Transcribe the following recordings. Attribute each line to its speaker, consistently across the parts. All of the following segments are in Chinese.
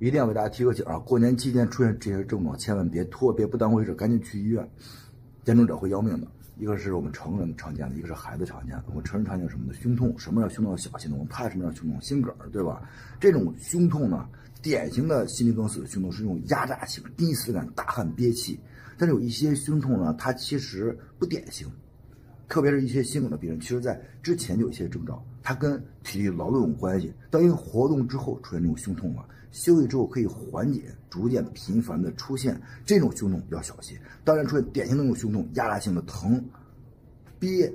Speaker 1: 一定要给大家提个醒啊！过年期间出现这些症状，千万别拖，别不当回事，赶紧去医院。严重者会要命的。一个是我们成人常见的，一个是孩子常见的。我们成人常见什么的？胸痛。什么叫胸痛？小心的。我们怕什么叫胸痛？心梗，对吧？这种胸痛呢，典型的心肌梗死的胸痛是这种压榨性、濒死感、大汗憋气。但是有一些胸痛呢，它其实不典型。特别是一些心梗的病人，其实在之前就有一些征兆，它跟体力劳动有关系。当因为活动之后出现这种胸痛了，休息之后可以缓解，逐渐频繁的出现这种胸痛要小心。当然，出现典型的那种胸痛，压榨性的疼、憋、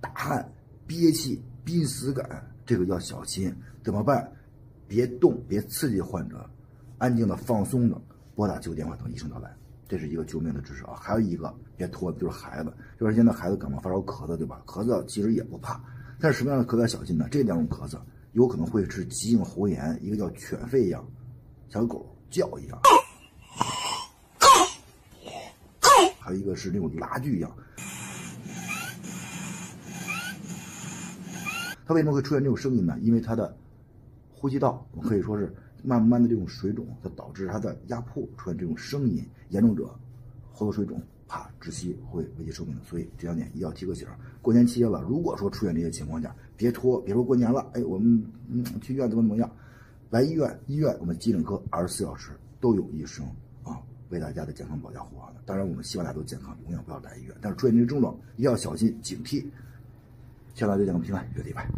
Speaker 1: 大汗、憋气、濒死感，这个要小心。怎么办？别动，别刺激患者，安静的、放松的拨打救护电话等医生到来。这是一个救命的知识啊！还有一个别拖的就是孩子，就是现在孩子感冒发烧咳嗽，对吧？咳嗽其实也不怕，但是什么样的咳嗽要小心呢？这两种咳嗽有可能会是急性喉炎，一个叫犬吠样，小狗叫一样，还有一个是那种拉锯一样。它为什么会出现这种声音呢？因为它的呼吸道可以说是慢慢的这种水肿，它导致它的压迫出现这种声音，严重者喉头水肿，怕窒息会危及生命的。所以这两点一定要提个醒。过年期间了，如果说出现这些情况下，别拖，别说过年了，哎，我们去医院怎么样，来医院我们急诊科24小时都有医生啊，为大家的健康保驾护航的。当然，我们希望大家都健康，永远不要来医院。但是出现这些症状，一定要小心警惕，希望大家健康平安，越礼拜。